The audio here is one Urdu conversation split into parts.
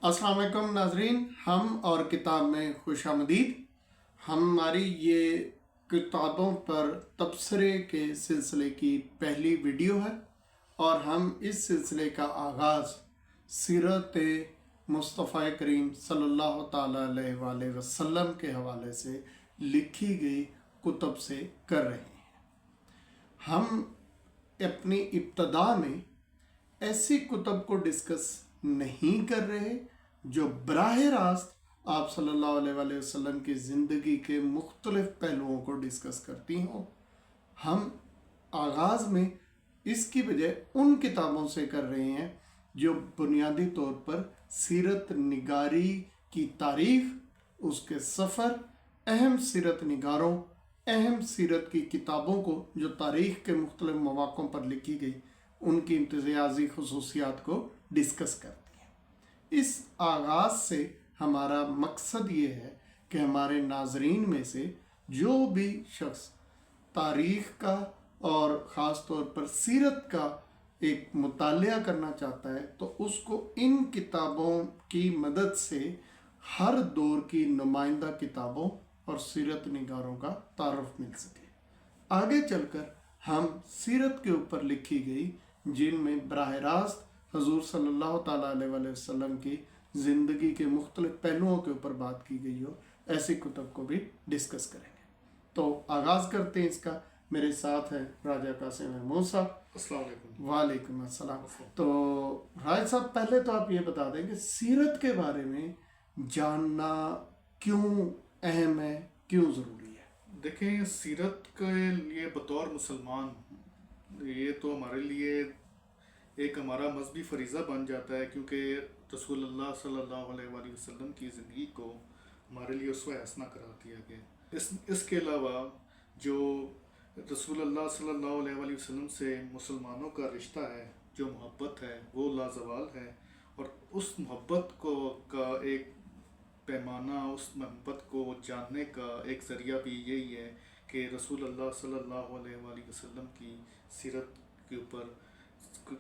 السلام علیکم ناظرین، ہم اور کتاب میں خوش آمدید۔ ہماری یہ کتابوں پر تبصرے کے سلسلے کی پہلی ویڈیو ہے اور ہم اس سلسلے کا آغاز سیرت مصطفیٰ کریم صلی اللہ تعالیٰ علیہ وآلہ وسلم کے حوالے سے لکھی گئی کتب سے کر رہے ہیں۔ ہم اپنی ابتدا میں ایسی کتب کو ڈسکس نہیں کر رہے جو براہ راست آپ صلی اللہ علیہ وآلہ وسلم کی زندگی کے مختلف پہلوؤں کو ڈسکس کرتی ہوں۔ ہم آغاز میں اس کی بجائے ان کتابوں سے کر رہے ہیں جو بنیادی طور پر سیرت نگاری کی تاریخ، اس کے سفر، اہم سیرت نگاروں، اہم سیرت کی کتابوں کو جو تاریخ کے مختلف مواقعوں پر لکھی گئی ان کی امتیازی خصوصیات کو ڈسکس کرتی ہیں۔ اس آغاز سے ہمارا مقصد یہ ہے کہ ہمارے ناظرین میں سے جو بھی شخص تاریخ کا اور خاص طور پر سیرت کا ایک مطالعہ کرنا چاہتا ہے تو اس کو ان کتابوں کی مدد سے ہر دور کی نمائندہ کتابوں اور سیرت نگاروں کا تعارف مل سکے۔ آگے چل کر ہم سیرت کے اوپر لکھی گئی جن میں براہ راست حضور صلی اللہ تعالیٰ علیہ وآلہ وسلم کی زندگی کے مختلف پہلوؤں کے اوپر بات کی گئی ہو، ایسی کتب کو بھی ڈسکس کریں گے۔ تو آغاز کرتے ہیں اس کا۔ میرے ساتھ ہے راجہ قاسم محمود صاحب۔ السلام علیکم۔ وعلیکم السلام۔ تو راج صاحب، پہلے تو آپ یہ بتا دیں کہ سیرت کے بارے میں جاننا کیوں اہم ہے، کیوں ضروری ہے؟ دیکھیں، سیرت کے لیے بطور مسلمان یہ تو ہمارے لیے ایک ہمارا مذہبی فریضہ بن جاتا ہے، کیونکہ رسول اللہ صلی اللہ علیہ وآلہ وسلم کی زندگی کو ہمارے لیے اسوہ حسنہ قرار دیا گیا۔ اس کے علاوہ جو رسول اللہ صلی اللہ علیہ وآلہ وسلم سے مسلمانوں کا رشتہ ہے، جو محبت ہے، وہ لازوال ہے، اور اس محبت کا ایک پیمانہ، اس محبت کو جاننے کا ایک ذریعہ بھی یہی ہے کہ رسول اللہ صلی اللہ علیہ وآلہ وسلم کی سیرت کے اوپر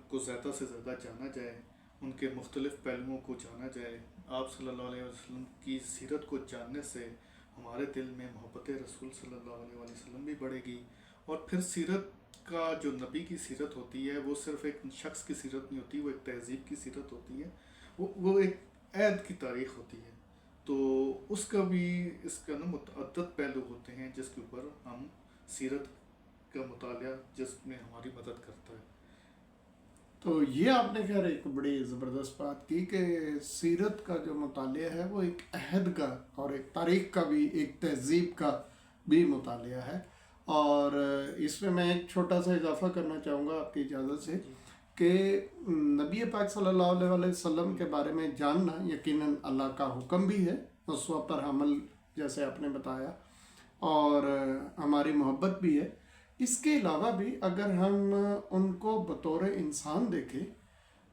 کو زیادہ سے زیادہ جانا جائے، ان کے مختلف پہلوؤں کو جانا جائے۔ آپ صلی اللہ علیہ وسلم کی سیرت کو جاننے سے ہمارے دل میں محبت رسول صلی اللہ علیہ وآلہ وسلم بھی بڑھے گی، اور پھر سیرت کا جو نبی کی سیرت ہوتی ہے وہ صرف ایک شخص کی سیرت نہیں ہوتی، وہ ایک تہذیب کی سیرت ہوتی ہے، وہ ایک عہد کی تاریخ ہوتی ہے۔ تو اس کا بھی اس کا متعدد پہلو ہوتے ہیں جس کے اوپر ہم سیرت کا مطالعہ جس میں ہماری مدد کرتا ہے۔ تو یہ آپ نے خیر ایک بڑی زبردست بات کی کہ سیرت کا جو مطالعہ ہے وہ ایک عہد کا اور ایک تاریخ کا بھی، ایک تہذیب کا بھی مطالعہ ہے۔ اور اس میں ایک چھوٹا سا اضافہ کرنا چاہوں گا آپ کی اجازت سے کہ نبی پاک صلی اللہ علیہ وآلہ وسلم کے بارے میں جاننا یقیناً اللہ کا حکم بھی ہے، اسوہ پر عمل جیسے آپ نے بتایا، اور ہماری محبت بھی ہے۔ اس کے علاوہ بھی اگر ہم ان کو بطور انسان دیکھیں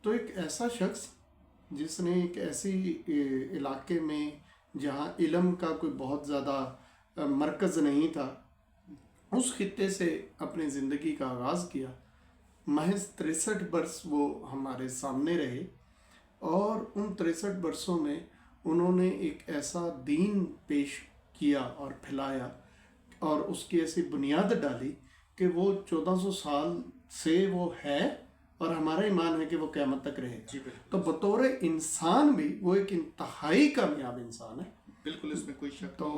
تو ایک ایسا شخص جس نے ایک ایسی علاقے میں جہاں علم کا کوئی بہت زیادہ مرکز نہیں تھا، اس خطے سے اپنی زندگی کا آغاز کیا۔ محض 63 برس وہ ہمارے سامنے رہے، اور ان 63 برسوں میں انہوں نے ایک ایسا دین پیش کیا اور پھیلایا اور اس کی ایسی بنیاد ڈالی کہ وہ 1400 سال سے وہ ہے، اور ہمارا ایمان ہے کہ وہ قیامت تک رہے گا۔ تو بطور انسان بھی وہ ایک انتہائی کامیاب انسان ہے، بالکل، اس میں کوئی شک تو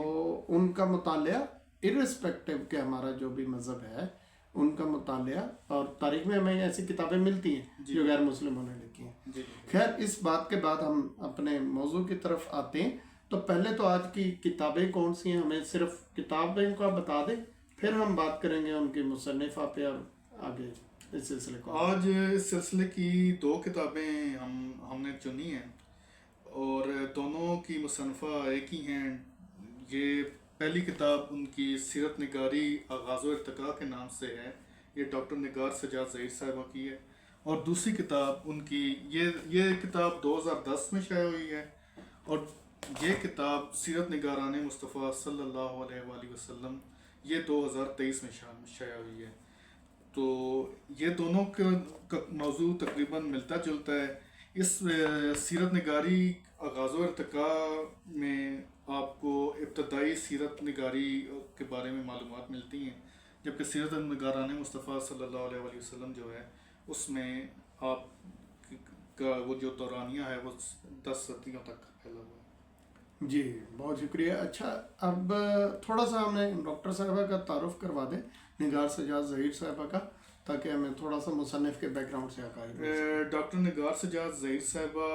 ان کا مطالعہ ارسپیکٹو کہ ہمارا جو بھی مذہب ہے ان کا مطالعہ، اور تاریخ میں ہمیں ایسی کتابیں ملتی ہیں جو غیر مسلموں نے لکھی ہیں۔ خیر، اس بات کے بعد ہم اپنے موضوع کی طرف آتے ہیں۔ تو پہلے تو آج کی کتابیں کون سی ہیں، ہمیں صرف کتابیں کا بتا دیں، پھر ہم بات کریں گے ان کی مصنفہ پہ اور آگے اس سلسلے کو۔ آج اس سلسلے کی 2 کتابیں ہم نے چنی ہیں، اور دونوں کی مصنفہ ایک ہی ہیں۔ یہ پہلی کتاب ان کی سیرت نگاری آغاز و ارتقاء کے نام سے ہے، یہ ڈاکٹر نگار سجاد ظہیر صاحبہ کی ہے، اور دوسری کتاب ان کی یہ کتاب 2010 میں شائع ہوئی ہے، اور یہ کتاب سیرت نگاران مصطفیٰ صلی اللہ علیہ وآلہ وسلم یہ 2023 میں شائع ہوئی ہے۔ تو یہ دونوں کا موضوع تقریباً ملتا جلتا ہے۔ اس سیرت نگاری آغاز و ارتقاء میں آپ کو ابتدائی سیرت نگاری کے بارے میں معلومات ملتی ہیں، جبکہ سیرت نگاران مصطفیٰ صلی اللہ علیہ وآلہ وسلم جو ہے اس میں آپ کا وہ جو دورانیہ ہے وہ 10 صدیوں تک پھیلا ہوا ہے۔ جی بہت شکریہ۔ اچھا اب تھوڑا سا ہمیں ڈاکٹر صاحبہ کا تعارف کروا دیں، نگار سجاد ظہیر صاحبہ کا، تاکہ ہمیں تھوڑا سا مصنف کے بیک گراؤنڈ سے عقائد ہو سکے۔ ڈاکٹر نگار سجاد ظہیر صاحبہ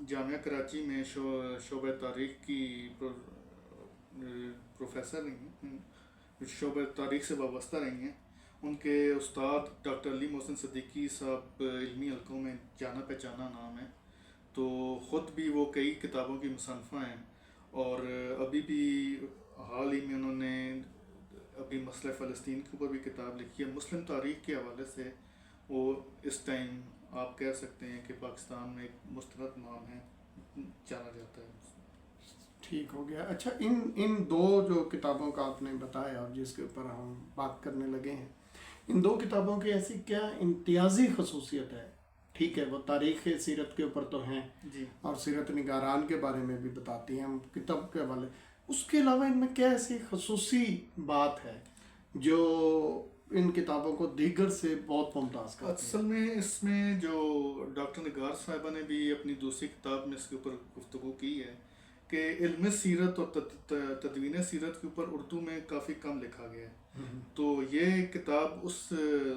جامعہ کراچی میں شعبہ تاریخ کی پروفیسر رہی ہیں، شعبہ تاریخ سے وابستہ رہی ہیں۔ ان کے استاد ڈاکٹر علی محسن صدیقی صاحب علمی حلقوں میں جانا پہچانا نام ہے، تو خود بھی وہ کئی کتابوں کی مصنفہ ہیں، اور ابھی بھی حال ہی میں انہوں نے ابھی مسئلہ فلسطین کے اوپر بھی کتاب لکھی ہے۔ مسلم تاریخ کے حوالے سے وہ اس ٹائم آپ کہہ سکتے ہیں کہ پاکستان میں ایک مستند نام ہے، جانا جاتا ہے۔ ٹھیک ہو گیا۔ اچھا ان دو جو کتابوں کا آپ نے بتایا اور جس کے اوپر ہم بات کرنے لگے ہیں، ان دو کتابوں کی ایسی کیا امتیازی خصوصیت ہے؟ ٹھیک ہے وہ تاریخ سیرت کے اوپر تو ہیں جی، اور سیرت نگاران کے بارے میں بھی بتاتی ہیں ہم کتاب کے حوالے، اس کے علاوہ ان میں کیا ایسی خصوصی بات ہے جو ان کتابوں کو دیگر سے بہت ممتاز کرتی ہے؟ اصل میں اس میں جو ڈاکٹر نگار صاحبہ نے بھی اپنی دوسری کتاب میں اس کے اوپر گفتگو کی ہے کہ علم سیرت اور تدوین سیرت کے اوپر اردو میں کافی کم لکھا گیا ہے، تو یہ کتاب اس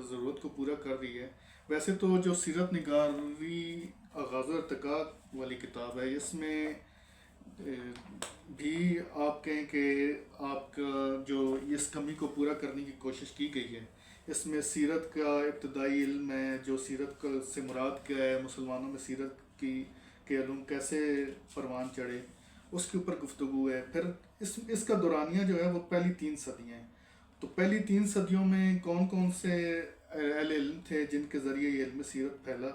ضرورت کو پورا کر رہی ہے۔ ویسے تو جو سیرت نگاری آغاز و ارتقاء والی کتاب ہے، اس میں بھی آپ کہیں کہ آپ کا جو اس کمی کو پورا کرنے کی کوشش کی گئی ہے۔ اس میں سیرت کا ابتدائی علم ہے، جو سیرت سے مراد کیا ہے، مسلمانوں میں سیرت کے علوم کیسے پروان چڑھے، اس کے اوپر گفتگو ہے۔ پھر اس کا دورانیہ جو ہے وہ پہلی 3 صدیاں ہیں، تو پہلی 3 صدیوں میں کون کون سے اہل علم تھے جن کے ذریعے یہ علم سیرت پھیلا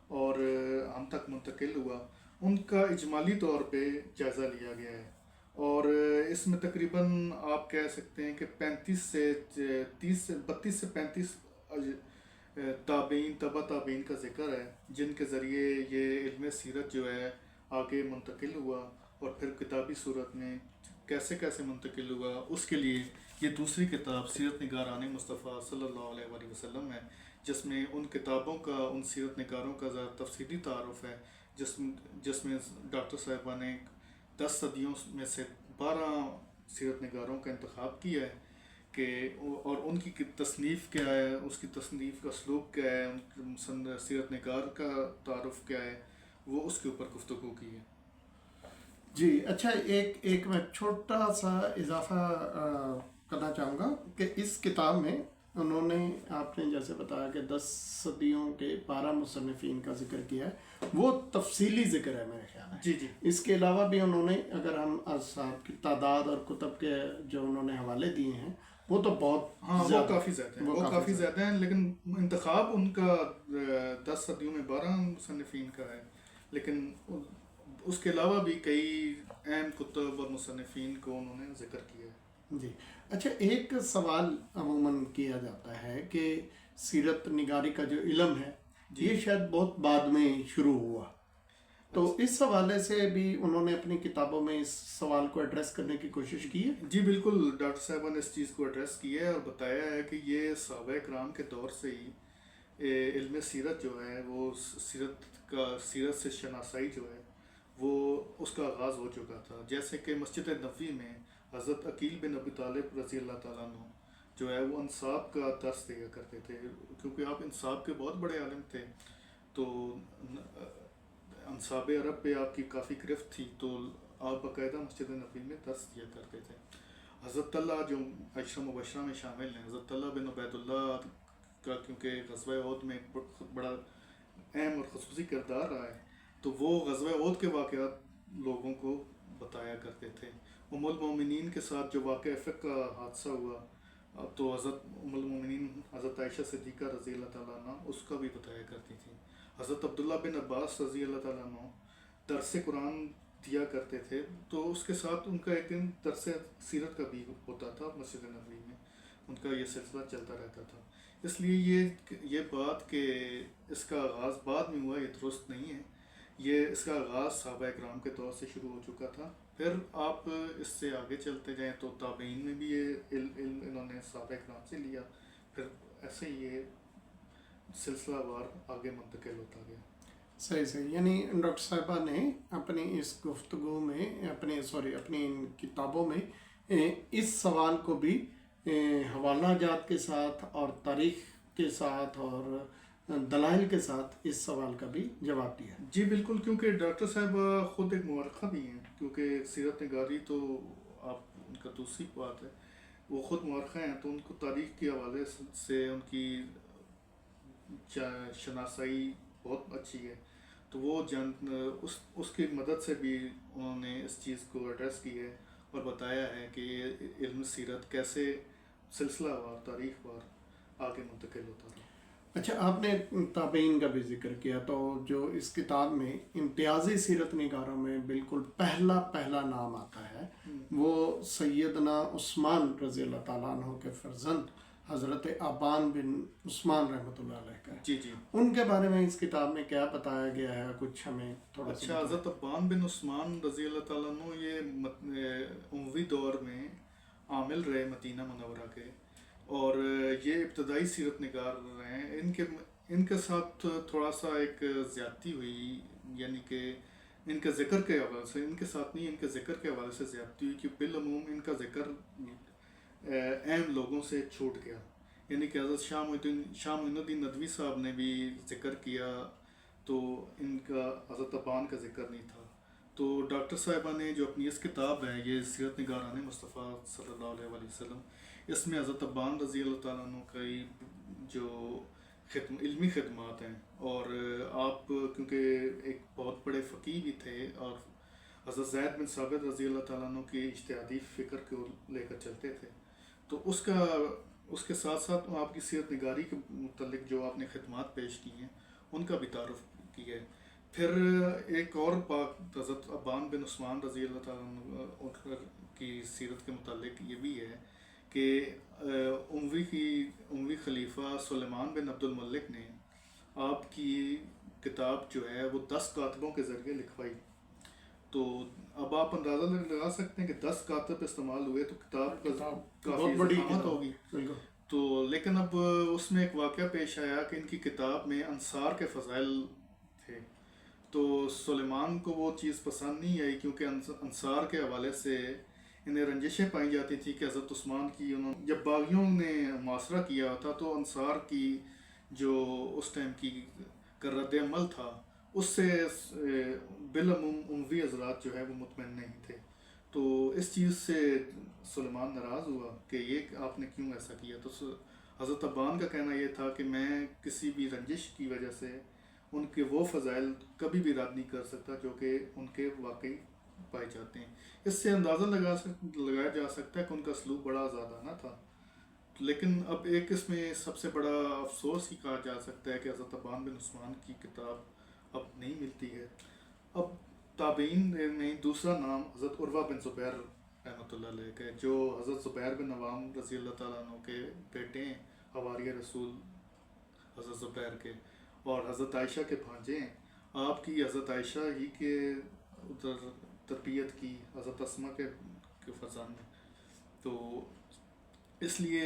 اور ہم تک منتقل ہوا، ان کا اجمالی طور پہ جائزہ لیا گیا ہے، اور اس میں تقریباً آپ کہہ سکتے ہیں کہ 32 سے 35 تابعین تبع تابعین کا ذکر ہے، جن کے ذریعے یہ علم سیرت جو ہے آگے منتقل ہوا، اور پھر کتابی صورت میں کیسے کیسے منتقل ہوا، اس کے لیے یہ دوسری کتاب سیرت نگاران مصطفیٰ صلی اللہ علیہ وآلہ وسلم ہے، جس میں ان کتابوں کا، ان سیرت نگاروں کا زیادہ تفصیلی تعارف ہے، جس میں ڈاکٹر صاحبہ نے 10 صدیوں میں سے 12 سیرت نگاروں کا انتخاب کیا ہے کہ اور ان کی تصنیف کیا ہے، اس کی تصنیف کا اسلوب کیا ہے، ان کی سیرت نگار کا تعارف کیا ہے، وہ اس کے اوپر گفتگو کی ہے۔ جی اچھا، ایک میں چھوٹا سا اضافہ کرنا چاہوں گا کہ اس کتاب میں انہوں نے، آپ نے جیسے بتایا کہ 10 صدیوں کے 12 مصنفین کا ذکر کیا ہے، وہ تفصیلی ذکر ہے میرے خیال ہے۔ جی جی، اس کے علاوہ بھی انہوں نے، اگر ہم اصحاب کی تعداد اور کتب کے جو انہوں نے حوالے دیے ہیں وہ تو بہت ہاں وہ کافی زیادہ ہیں، وہ کافی زیادہ ہیں، لیکن انتخاب ان کا 10 صدیوں میں 12 مصنفین کا ہے، لیکن اس کے علاوہ بھی کئی اہم کتب اور مصنفین کو انہوں نے ذکر کیا ہے۔ جی اچھا، ایک سوال عموماً کیا جاتا ہے کہ سیرت نگاری کا جو علم ہے یہ شاید بہت بعد میں شروع ہوا، تو اس حوالے سے بھی انہوں نے اپنی کتابوں میں اس سوال کو ایڈریس کرنے کی کوشش کی ہے؟ جی بالکل، ڈاکٹر صاحبہ نے اس چیز کو ایڈریس کیا ہے اور بتایا ہے کہ یہ صحابہ کرام کے دور سے ہی علم سیرت جو ہے وہ سیرت سے شناسائی جو ہے وہ اس کا آغاز ہو چکا تھا۔ جیسے کہ مسجد نبوی میں حضرت عقیل بن ابی طالب رضی اللہ تعالیٰ عنہ جو ہے وہ انصاب کا درس دیا کرتے تھے، کیونکہ آپ انصاب کے بہت بڑے عالم تھے، تو انصاب عرب پہ آپ کی کافی گرفت تھی، تو آپ باقاعدہ مسجد نبوی میں درس دیا کرتے تھے۔ حضرت طلحہ جو عشرہ مبشرہ میں شامل ہیں، حضرت طلحہ بن عبید اللہ کا کیونکہ غزوہ احد میں ایک بڑا اہم اور خصوصی کردار رہا ہے، تو وہ غزوہ احد کے واقعات لوگوں کو بتایا کرتے تھے۔ ام المومنین کے ساتھ جو واقعہ افق کا حادثہ ہوا، تو حضرت ام المومنین حضرت عائشہ صدیقہ رضی اللہ تعالیٰ عنہ اس کا بھی بتایا کرتی تھی۔ حضرت عبداللہ بن عباس رضی اللہ تعالیٰ عنہ درس قرآن دیا کرتے تھے، تو اس کے ساتھ ان کا ایک دن درس سیرت کا بھی ہوتا تھا مسجد نبوی میں، ان کا یہ سلسلہ چلتا رہتا تھا۔ اس لیے یہ بات کہ اس کا آغاز بعد میں ہوا، یہ درست نہیں ہے. یہ اس کا آغاز صحابہ اکرام کے دور سے شروع ہو چکا تھا. پھر آپ اس سے آگے چلتے جائیں تو تابعین میں بھی یہ علم انہوں نے صحابہ اکرام سے لیا، پھر ایسے ہی یہ سلسلہ وار آگے منتقل ہوتا گیا. صحیح. یعنی ڈاکٹر صاحبہ نے اپنی اس گفتگو میں اپنی ان کتابوں میں اس سوال کو بھی حوالہ جات کے ساتھ اور تاریخ کے ساتھ اور دلائل کے ساتھ اس سوال کا بھی جواب دیا. جی بالکل، کیونکہ ڈاکٹر صاحب خود ایک مورخہ بھی ہیں، کیونکہ سیرت نگاری تو آپ ان کا دوسری بات ہے، وہ خود مورخہ ہیں، تو ان کو تاریخ کے حوالے سے ان کی شناسائی بہت اچھی ہے. تو وہ اس کی مدد سے بھی انہوں نے اس چیز کو ایڈریس کی ہے اور بتایا ہے کہ یہ علم سیرت کیسے سلسلہ وار تاریخ وار آگے منتقل ہوتا تھا. اچھا، آپ نے تابعین کا بھی ذکر کیا، تو جو اس کتاب میں امتیازی سیرت نگاروں میں بالکل پہلا نام آتا ہے وہ سیدنا عثمان رضی اللہ تعالیٰ عنہ کے فرزند حضرت ابان بن عثمان رحمۃ اللہ علیہ کا ہے. جی جی، ان کے بارے میں اس کتاب میں کیا بتایا گیا ہے، کچھ ہمیں تھوڑا سا. اچھا، حضرت ابان بن عثمان رضی اللہ تعالیٰ عنہ یہ اموی دور میں عامل رہے مدینہ منورہ کے، اور یہ ابتدائی سیرت نگار رہے ہیں. ان کے ساتھ تھوڑا سا ایک زیادتی ہوئی، یعنی کہ ان کے ذکر کے حوالے سے، ان کے ساتھ نہیں، ان کے ذکر کے حوالے سے زیادتی ہوئی کہ بالعموم ان کا ذکر اہم لوگوں سے چھوٹ گیا. یعنی کہ حضرت شاہ معین الدین ندوی صاحب نے بھی ذکر کیا تو ان کا حضرت ابان کا ذکر نہیں تھا. تو ڈاکٹر صاحبہ نے جو اپنی اس کتاب ہے یہ سیرت نگاران مصطفیٰ صلی اللہ علیہ وسلم، اس میں حضرت ابان رضی اللہ تعالیٰ عنہ کی جو علمی خدمات ہیں، اور آپ کیونکہ ایک بہت بڑے فقیہ بھی تھے اور حضرت زید بن ثابت رضی اللہ تعالیٰ عنہ کی اجتہادی فکر کو لے کر چلتے تھے، تو اس کے ساتھ ساتھ آپ کی سیرت نگاری کے متعلق جو آپ نے خدمات پیش کی ہیں ان کا بھی تعارف کیا ہے. پھر ایک اور بات حضرت ابان بن عثمان رضی اللہ تعالیٰ عنہ کی سیرت کے متعلق یہ بھی ہے کہ اموی خلیفہ سلیمان بن عبد الملک نے آپ کی کتاب جو ہے وہ 10 کاتبوں کے ذریعے لکھوائی. تو اب آپ اندازہ لگا سکتے ہیں کہ 10 کاتب استعمال ہوئے تو کتاب کافی بڑی ہوگی. تو لیکن اب اس میں ایک واقعہ پیش آیا کہ ان کی کتاب میں انصار کے فضائل تھے، تو سلیمان کو وہ چیز پسند نہیں آئی، کیونکہ انصار کے حوالے سے انہیں رنجشیں پائی جاتی تھی کہ حضرت عثمان کی جب باغیوں نے محاصرہ کیا تھا تو انصار کی جو اس ٹائم کی رد عمل تھا اس سے بالعموم اموی حضرات جو ہے وہ مطمئن نہیں تھے. تو اس چیز سے سلیمان ناراض ہوا کہ یہ آپ نے کیوں ایسا کیا. تو حضرت ابان کا کہنا یہ تھا کہ میں کسی بھی رنجش کی وجہ سے ان کے وہ فضائل کبھی بھی رد نہیں کر سکتا جو کہ ان کے واقعی پائے جاتے ہیں. اس سے اندازہ لگایا جا سکتا ہے کہ ان کا سلوک بڑا زیادہ نہ تھا. لیکن اب ایک اس میں سب سے بڑا افسوس ہی کہا جا سکتا ہے کہ حضرت ابان بن عثمان کی کتاب اب نہیں ملتی ہے. اب تابعین میں دوسرا نام حضرت عروہ بن زبیر رحمۃ اللہ علیہ کا ہے، جو حضرت زبیر بن عوام رضی اللہ تعالیٰ عنہ کے بیٹے ہیں، حواریہ رسول حضرت زبیر کے، اور حضرت عائشہ کے بھانجے ہیں. آپ کی حضرت عائشہ ہی کے ادھر تربیت کی، حضرت اسماء کے فرزند میں. تو اس لیے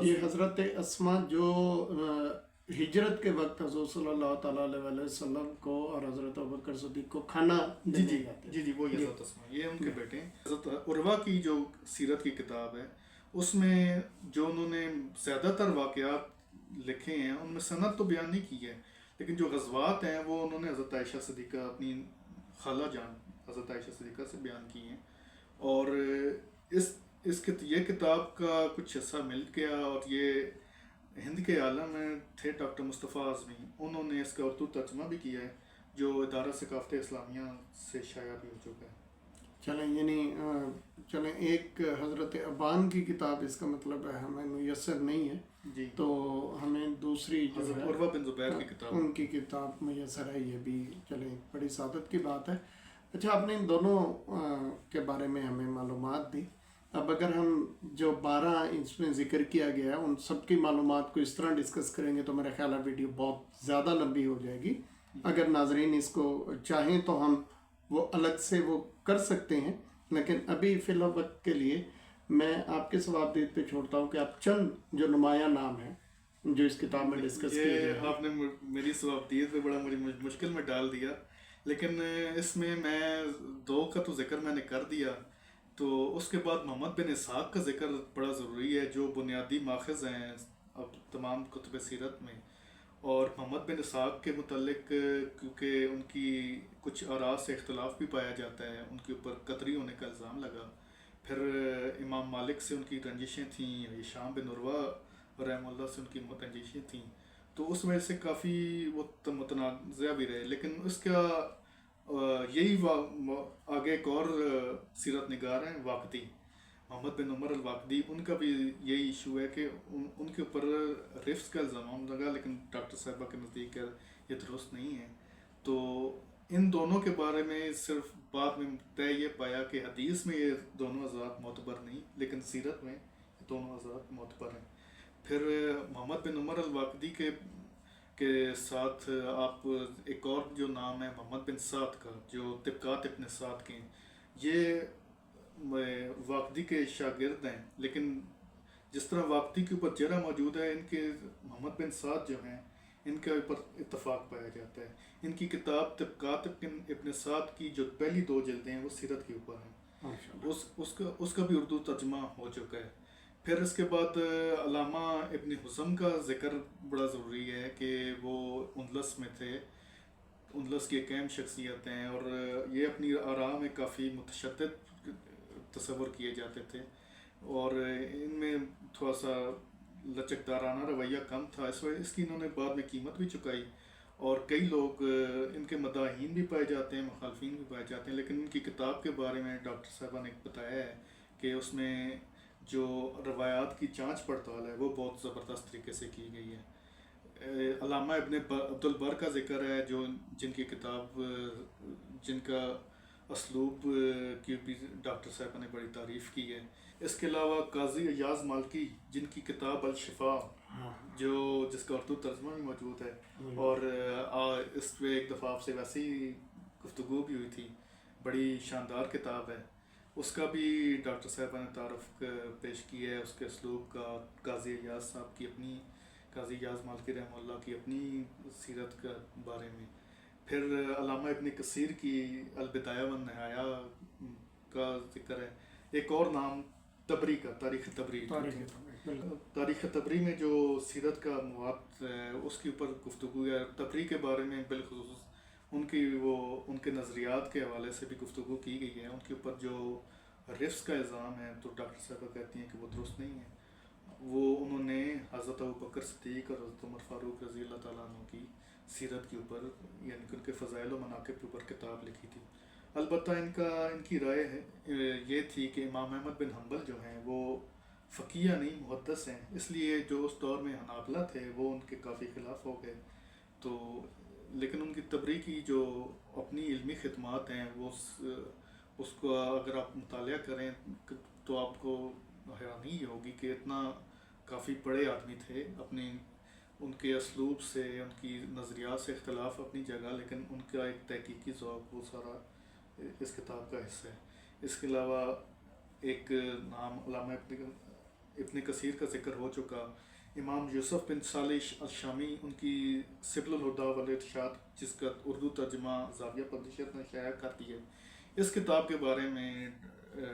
یہ حضرت اسماء جو ہجرت کے وقت حضور صلی اللہ تعالیٰ علیہ وسلم کو اور حضرت ابوبکر صدیق کو کھانا جی وہ حضرت اسماء، یہ ان کے بیٹے ہیں. حضرت عروہ کی جو سیرت کی کتاب ہے اس میں جو انہوں نے زیادہ تر واقعات لکھے ہیں ان میں سند تو بیان نہیں کی ہے، لیکن جو غزوات ہیں وہ انہوں نے حضرت عائشہ صدیقہ اپنی خالہ جان حضرت عائشہ صدیقہ سے بیان کی ہیں. اور یہ کتاب کا کچھ حصہ مل گیا، اور یہ ہند کے عالم میں تھے ڈاکٹر مصطفیٰ اعظمی، انہوں نے اس کا اردو ترجمہ بھی کیا ہے جو ادارہ ثقافت اسلامیہ سے شائع بھی ہو چکا ہے. چلیں ایک حضرت ابان کی کتاب، اس کا مطلب ہے ہمیں میسر نہیں ہے جی، تو ہمیں دوسری جو حضرت ہے عروہ بن زبیر کی کتاب، ان کی کتاب میسر ہے. یہ بھی چلیں بڑی سعادت کی بات ہے. اچھا، آپ نے ان دونوں کے بارے میں ہمیں معلومات دی. اب اگر ہم جو 12 اس میں ذکر کیا گیا ہے ان سب کی معلومات کو اس طرح ڈسکس کریں گے تو میرا خیال ہے ویڈیو بہت زیادہ لمبی ہو جائے گی. اگر ناظرین اس کو چاہیں تو ہم وہ الگ سے وہ کر سکتے ہیں، لیکن ابھی فی الوقت وقت کے لیے میں آپ کے ثوابدید پہ چھوڑتا ہوں کہ آپ چند جو نمایاں نام ہیں جو اس کتاب میں ڈسکس کیے گئے یہ ہیں. آپ نے میری ثوابدید پہ بڑا مجھے مشکل میں ڈال دیا، لیکن اس میں 2 کا تو ذکر میں نے کر دیا. تو اس کے بعد محمد بن اسحاق کا ذکر بڑا ضروری ہے، جو بنیادی ماخذ ہیں اب تمام کتب سیرت میں. اور محمد بن اسحاق کے متعلق کیونکہ ان کی کچھ آراء سے اختلاف بھی پایا جاتا ہے، ان کے اوپر قطری ہونے کا الزام لگا. پھر امام مالک سے ان کی رنجشیں تھیں، ہشام بن عروہ رحمہ اللہ سے ان کی رنجشیں تھیں، تو اس وجہ سے کافی وہ متنازع بھی رہے. لیکن اس کا یہی آگے ایک اور سیرت نگار ہیں واقدی، محمد بن عمر الواقدی، ان کا بھی یہی ایشو ہے کہ ان کے اوپر رفظ کا الزام لگا، لیکن ڈاکٹر صاحبہ کے نزدیک یہ درست نہیں ہے. تو ان دونوں کے بارے میں صرف بعد میں طے یہ پایا کہ حدیث میں یہ دونوں حضرات معتبر نہیں، لیکن سیرت میں یہ دونوں حضرات معتبر ہیں. پھر محمد بن عمر الواقدی کے ساتھ آپ ایک اور جو نام ہے محمد بن سعد کا، جو طبقات ابن سعد کے ہیں، یہ واقدی کے شاگرد ہیں. لیکن جس طرح واقدی کے اوپر جرح موجود ہے، ان کے محمد بن سعد جو ہیں ان کے اوپر اتفاق پایا جاتا ہے. ان کی کتاب طبقات ابن سعد کی جو پہلی 2 جلدیں ہیں وہ سیرت کے اوپر ہیں. اس کا بھی اردو ترجمہ ہو چکا ہے. پھر اس کے بعد علامہ ابن حزم کا ذکر بڑا ضروری ہے کہ وہ اندلس میں تھے، اندلس کی ایک اہم شخصیت ہیں، اور یہ اپنی آراء میں کافی متشدد تصور کیے جاتے تھے، اور ان میں تھوڑا سا لچکدارانہ رویہ کم تھا. اس کی انہوں نے بعد میں قیمت بھی چکائی، اور کئی لوگ ان کے مداحین بھی پائے جاتے ہیں، مخالفین بھی پائے جاتے ہیں. لیکن ان کی کتاب کے بارے میں ڈاکٹر صاحبہ نے بتایا ہے کہ اس میں جو روایات کی جانچ پڑتال ہے وہ بہت زبردست طریقے سے کی گئی ہے. علامہ ابن عبد البر کا ذکر ہے، جو جن کی کتاب جن کا اسلوب کی بھی ڈاکٹر صاحبہ نے بڑی تعریف کی ہے. اس کے علاوہ قاضی ایاز مالکی، جن کی کتاب الشفاء جس کا اردو ترجمہ بھی موجود ہے، اور اس پہ ایک دفعہ آپ سے ویسے ہی گفتگو بھی ہوئی تھی، بڑی شاندار کتاب ہے. اس کا بھی ڈاکٹر صاحبہ نے تعارف پیش کیا ہے، اس کے اسلوب کا. قاضی ایاز صاحب کی اپنی، قاضی ایاز مالکی رحمہ اللہ کی اپنی سیرت کے بارے میں. پھر علامہ ابن کثیر کی البدایہ والنہایہ کا ذکر ہے. ایک اور نام تبری کا، تاریخ تبری. تاریخ تبری میں جو سیرت کا مواد ہے اس کے اوپر گفتگو ہے. تبری کے بارے میں بالخصوص ان کے نظریات کے حوالے سے بھی گفتگو کی گئی ہے. ان کے اوپر جو رفظ کا الزام ہے تو ڈاکٹر صاحبہ کہتی ہیں کہ وہ درست نہیں ہے. انہوں نے حضرت ابوبکر صدیق اور حضرت عمر فاروق رضی اللہ تعالیٰ عنہ کی سیرت کے اوپر، یعنی ان کے فضائل و مناقب کے اوپر کتاب لکھی تھی. البتہ ان کی رائے یہ تھی کہ امام احمد بن حنبل جو ہیں وہ فقیہ نہیں محدث ہیں، اس لیے جو اس دور میں حنابلہ تھے وہ ان کے کافی خلاف ہو گئے. تو لیکن ان کی تبری کی جو اپنی علمی خدمات ہیں وہ اس کو اگر آپ مطالعہ کریں تو آپ کو حیرانی ہوگی کہ اتنا کافی بڑے آدمی تھے. ان کے اسلوب سے، ان کی نظریات سے اختلاف اپنی جگہ، لیکن ان کا ایک تحقیقی ذوق وہ سارا اس کتاب کا حصہ ہے. اس کے علاوہ ایک نام علامہ ابن کثیر کا ذکر ہو چکا، امام یوسف بن صالح الشامی، ان کی سبل الہدیٰ والارشاد، جس کا اردو ترجمہ زاویہ پبلشر نے شائع کر دی ہے. اس کتاب کے بارے میں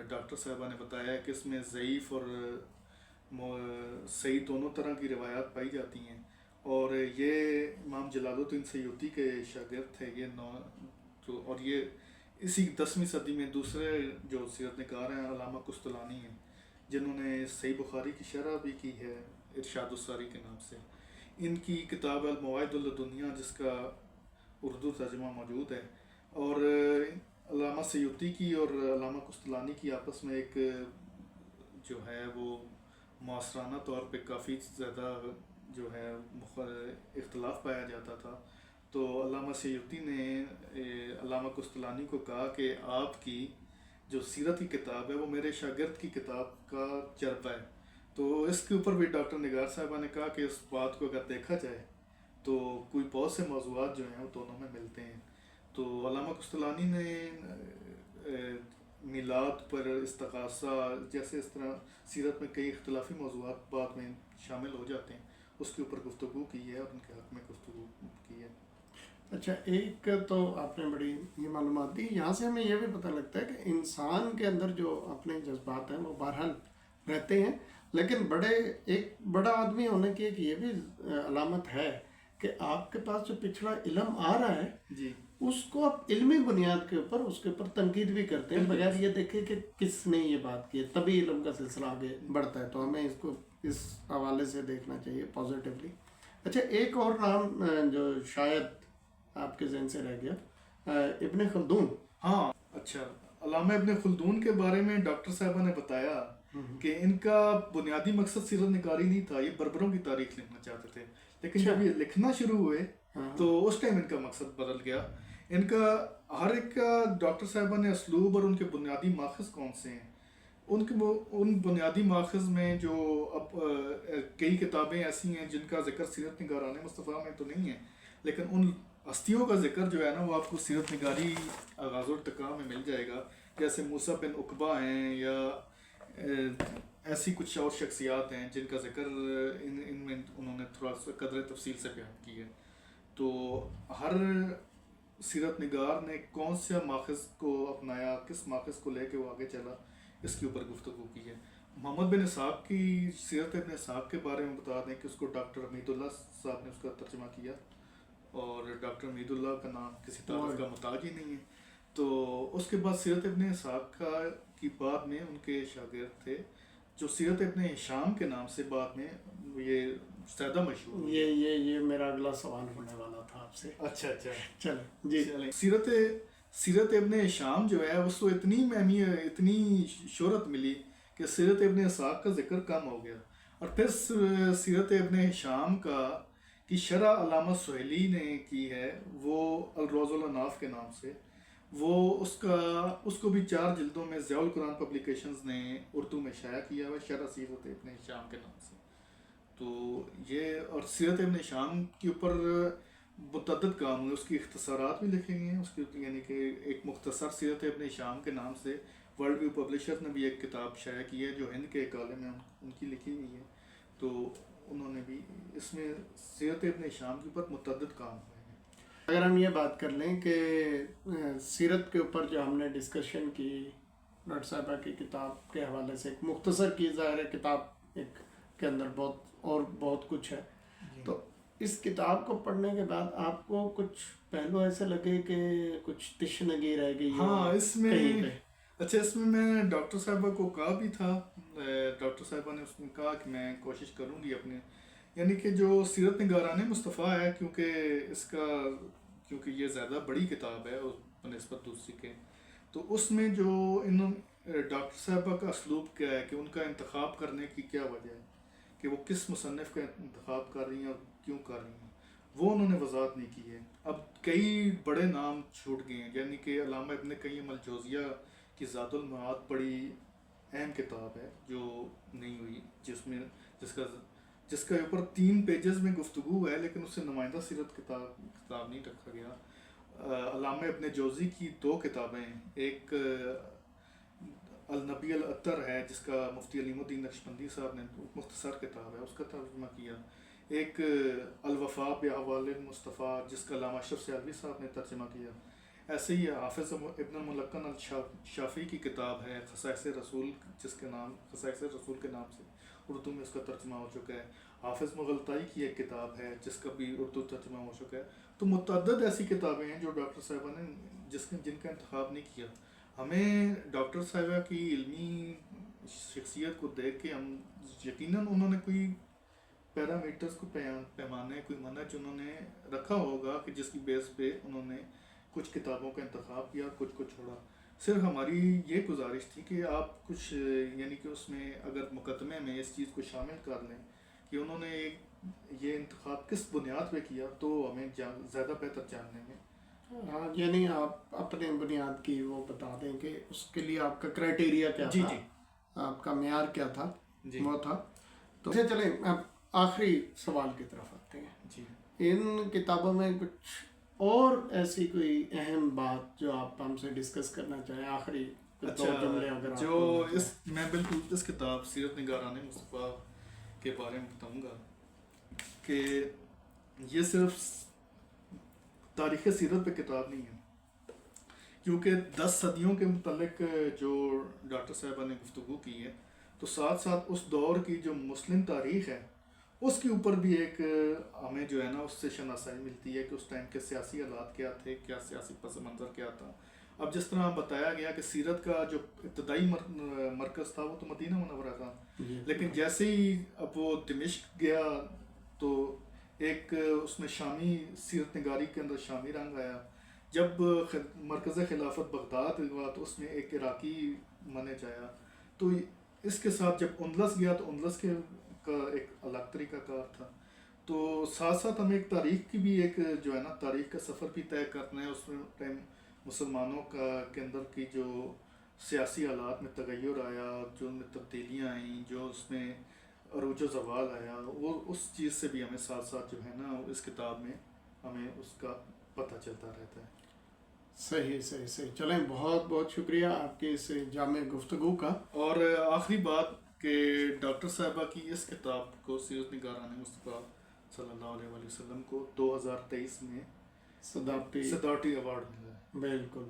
ڈاکٹر صاحبہ نے بتایا ہے کہ اس میں ضعیف اور صحیح دونوں طرح کی روایات پائی جاتی ہیں، اور یہ امام جلال الدین سیوطی کے شاگرد تھے اور یہ اسی 10ویں صدی میں دوسرے جو سیرت نگار ہیں علامہ قسطلانی ہیں، جنہوں نے صحیح بخاری کی شرح بھی کی ہے ارشاد الساری کے نام سے. ان کی کتاب المواعظ اللدنیہ جس کا اردو ترجمہ موجود ہے، اور علامہ سیوطی کی اور علامہ قسطلانی کی آپس میں ایک جو ہے وہ معاصرانہ طور پہ کافی زیادہ جو ہے اختلاف پایا جاتا تھا. تو علامہ سیوطی نے علامہ قسطلانی کو کہا کہ آپ کی جو سیرت کی کتاب ہے وہ میرے شاگرد کی کتاب کا چربہ ہے. تو اس کے اوپر بھی ڈاکٹر نگار صاحبہ نے کہا کہ اس بات کو اگر دیکھا جائے تو کوئی بہت سے موضوعات جو ہیں وہ دونوں میں ملتے ہیں. تو علامہ قسطلانی نے میلاد پر استغاثہ جیسے اس طرح سیرت میں کئی اختلافی موضوعات بعد میں شامل ہو جاتے ہیں اس کے اوپر گفتگو کی ہے اور ان کے حق میں گفتگو کی ہے. اچھا، ایک تو آپ نے بڑی یہ معلومات دی. یہاں سے ہمیں یہ بھی پتہ لگتا ہے کہ انسان کے اندر جو اپنے جذبات ہیں وہ بہرحال رہتے ہیں، لیکن ایک بڑا آدمی ہونے کی ایک یہ بھی علامت ہے کہ آپ کے پاس جو پچھڑا علم آ رہا ہے جی اس کو آپ علمی بنیاد کے اوپر اس کے اوپر تنقید بھی کرتے ہیں بغیر یہ دیکھے کہ کس نے یہ بات کی ہے، تبھی علم کا سلسلہ آگے بڑھتا ہے. تو ہمیں اس کو اس حوالے سے دیکھنا چاہیے پازیٹیولی. اچھا، ایک اور نام جو شاید آپ کے ذہن سے رہ گیا، ابن خلدون. ہاں اچھا، علامہ ابن خلدون کے بارے میں ڈاکٹر صاحبہ نے بتایا کہ ان کا بنیادی مقصد سیرت نگاری نہیں تھا، یہ بربروں کی تاریخ لکھنا چاہتے تھے. لیکن جب یہ لکھنا شروع ہوئے تو اس ٹائم ان کا مقصد بدل گیا. ان کا ہر ایک کا ڈاکٹر صاحبہ نے اسلوب اور ان کے بنیادی ماخذ کون سے ہیں، ان بنیادی ماخذ میں جو اب کئی کتابیں ایسی ہیں جن کا ذکر سیرت نگاران مصطفیٰ میں تو نہیں ہے، لیکن ان ہستیوں کا ذکر جو ہے نا وہ آپ کو سیرت نگاری آغاز و ارتقاء میں مل جائے گا. جیسے موسیٰ بن عقبہ ہیں یا ایسی کچھ اور شخصیات ہیں جن کا ذکر ان میں انہوں نے تھوڑا سا قدر تفصیل سے بیان کی ہے. تو ہر سیرت نگار نے کون سا ماخذ کو اپنایا، کس ماخذ کو لے کے وہ آگے چلا، اس کے اوپر گفتگو کی ہے. محمد بن اسحاق کی سیرت ابن اسحاق کے بارے میں بتا دیں کہ اس کو ڈاکٹر حمید اللہ صاحب نے اس کا ترجمہ کیا، اور ڈاکٹر حمید اللہ کا نام کسی تعارف کا محتاج ہی نہیں ہے. تو اس کے بعد سیرت ابن اسحاق کی بعد میں ان کے شاگرد تھے جو سیرت ابن ہشام کے نام سے بعد میں یہ زیادہ مشہور. یہ میرا اگلا سوال ہونے والا تھا آپ سے. اچھا چلیں جی. سیرت ابن ہشام جو ہے اس کو اتنی شہرت ملی کہ سیرت ابن اسحاق کا ذکر کم ہو گیا. اور پھر سیرت ابن ہشام کی شرح علامہ سہیلی نے کی ہے، وہ الروض الاناف کے نام سے. وہ اس کو بھی 4 جلدوں میں ضیاء القرآن پبلیکیشنز نے اردو میں شائع کیا ہوا شرح سیرت ابن ہشام کے نام سے. تو یہ اور سیرت ابن ہشام کے اوپر متعدد کام ہوئے، اس کی اختصارات بھی لکھے گئے ہیں. اس کی یعنی کہ ایک مختصر سیرت ابن ہشام کے نام سے ورلڈ ویو پبلشر نے بھی ایک کتاب شائع کی ہے جو ہند کے ایک عالم ہیں ان کی لکھی ہوئی ہے. تو انہوں نے بھی اس میں سیرت ابن ہشام کے اوپر متعدد کام ہوئے ہیں. اگر ہم یہ بات کر لیں کہ سیرت کے اوپر جو ہم نے ڈسکشن کی ڈاکٹر صاحبہ کی کتاب کے حوالے سے ایک مختصر کی، ظاہر ہے کتاب ایک کے اندر بہت کچھ ہے. تو اس کتاب کو پڑھنے کے بعد آپ کو کچھ پہلو ایسے لگے کہ کچھ تشنگی رہ گئی؟ ہاں اس میں میں ڈاکٹر صاحبہ کو کہا بھی تھا، ڈاکٹر صاحبہ نے اس میں کہا کہ میں کوشش کروں گی اپنے، یعنی کہ جو سیرت نگاران مصطفیٰ ہے کیونکہ یہ زیادہ بڑی کتاب ہے بنسبت دوسری کے، تو اس میں جو ڈاکٹر صاحبہ کا اسلوب کیا ہے کہ ان کا انتخاب کرنے کی کیا وجہ ہے کہ وہ کس مصنف کا انتخاب کر رہی ہیں اور کیوں کر رہی ہیں، وہ انہوں نے وضاحت نہیں کی ہے. اب کئی بڑے نام چھوٹ گئے ہیں، یعنی کہ علامہ ابن قیم الجوزیہ کی ذات المعاد بڑی اہم کتاب ہے جو نہیں ہوئی، جس کا اوپر 3 پیجز میں گفتگو ہے لیکن اس سے نمائندہ سیرت کتاب نہیں رکھا گیا. علامہ ابن جوزی کی 2 کتابیں ہیں، ایک النبی العطر ہے جس کا مفتی علیم الدین نقشبندی صاحب نے مختصر کتاب ہے اس کا ترجمہ کیا، ایک الوفاء باحوال المصطفیٰ جس کا علامہ اشرف سیالوی صاحب نے ترجمہ کیا. ایسے ہی حافظ ابن الملقن الشافعی کی کتاب ہے خصائص رسول خصائص رسول کے نام سے اردو میں اس کا ترجمہ ہو چکا ہے. حافظ مغلطائی کی ایک کتاب ہے جس کا بھی اردو ترجمہ ہو چکا ہے. تو متعدد ایسی کتابیں ہیں جو ڈاکٹر صاحبہ نے جن کا انتخاب نہیں کیا. ہمیں ڈاکٹر صاحبہ کی علمی شخصیت کو دیکھ کے ہم یقیناً انہوں نے کوئی پیرامیٹرز کو پیمانے کوئی منہج انہوں نے رکھا ہوگا کہ جس کی بیس پہ انہوں نے کچھ کتابوں کا انتخاب کیا، کچھ کو چھوڑا. صرف ہماری یہ گزارش تھی کہ آپ کچھ یعنی کہ اس میں اگر مقدمے میں اس چیز کو شامل کر لیں کہ انہوں نے یہ انتخاب کس بنیاد پہ کیا تو ہمیں زیادہ بہتر جاننے میں ہاں یعنی آپ اپنے بنیاد کی وہ بتا دیں کہ اس کے لیے آپ کا کرائٹیریا کیا جی تھا، جی آپ کا معیار کیا تھا، جی وہ تھا. تو چلیں اب آخری سوال کی طرف آتے ہیں. جی. ان کتابوں میں کچھ اور ایسی کوئی اہم بات جو آپ ہم سے ڈسکس کرنا چاہیں، آخری دو جملے اگر آپ جو بولنا چاہیں. میں بالکل اس کتاب سیرت نگاران مصطفیٰ کے بارے میں بتاؤں گا کہ یہ صرف تاریخ سیرت پہ کتاب نہیں ہے، کیونکہ 10 صدیوں کے متعلق جو ڈاکٹر صاحبہ نے گفتگو کی ہے، تو ساتھ ساتھ اس دور کی جو مسلم تاریخ ہے اس کے اوپر بھی ایک ہمیں جو ہے نا اس سے شناسائی ملتی ہے کہ اس ٹائم کے سیاسی حالات کیا تھے، کیا سیاسی پس منظر کیا تھا. اب جس طرح بتایا گیا کہ سیرت کا جو ابتدائی مرکز تھا وہ تو مدینہ منورہ تھا، لیکن جیسے ہی اب وہ دمشق گیا تو ایک اس میں شامی سیرت نگاری کے اندر شامی رنگ آیا. جب مرکز خلافت بغداد ہوا تو اس میں ایک عراقی منہج آیا. تو اس کے ساتھ جب اندلس گیا تو اندلس کے کا ایک الگ طریقہ کار تھا. تو ساتھ ساتھ ہمیں ایک تاریخ کی بھی ایک جو ہے نا تاریخ کا سفر بھی طے کرنا ہے. اس میں ٹائم مسلمانوں کے اندر کی جو سیاسی حالات میں تغیر آیا، جو ان میں تبدیلیاں آئیں، جو اس میں عروج و زوال آیا، وہ اس چیز سے بھی ہمیں ساتھ ساتھ جو ہے نا اس کتاب میں ہمیں اس کا پتہ چلتا رہتا ہے. صحیح. چلیں بہت بہت شکریہ آپ کی اس جامع گفتگو کا. اور آخری بات کہ ڈاکٹر صاحبہ کی اس کتاب کو سیرت نگاران مصطفیٰ صلی اللہ علیہ وآلہ وسلم کو 2023 میں صدارتی ایوارڈ ملا ہے. بالکل.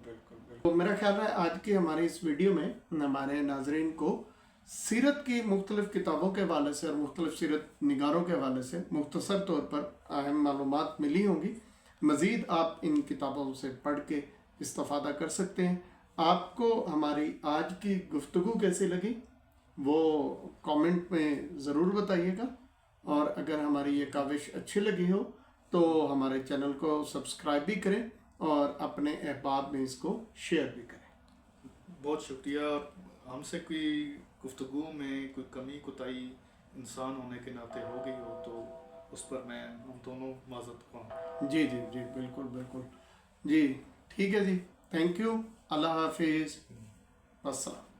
تو میرا خیال ہے آج کی ہماری اس ویڈیو میں ہمارے ناظرین کو سیرت کی مختلف کتابوں کے حوالے سے اور مختلف سیرت نگاروں کے حوالے سے مختصر طور پر اہم معلومات ملی ہوں گی. مزید آپ ان کتابوں سے پڑھ کے استفادہ کر سکتے ہیں. آپ کو ہماری آج کی گفتگو کیسی لگی وہ کامنٹ میں ضرور بتائیے گا، اور اگر ہماری یہ کاوش اچھی لگی ہو تو ہمارے چینل کو سبسکرائب بھی کریں اور اپنے احباب میں اس کو شیئر بھی کریں. بہت شکریہ. ہم سے کوئی گفتگو میں کوئی کمی کوتاہی انسان ہونے کے ناطے ہو گئی ہو تو اس پر میں ہم دونوں معذرت خواہ. جی بالکل. جی ٹھیک ہے جی. Thank you. اللہ حافظ. السلام.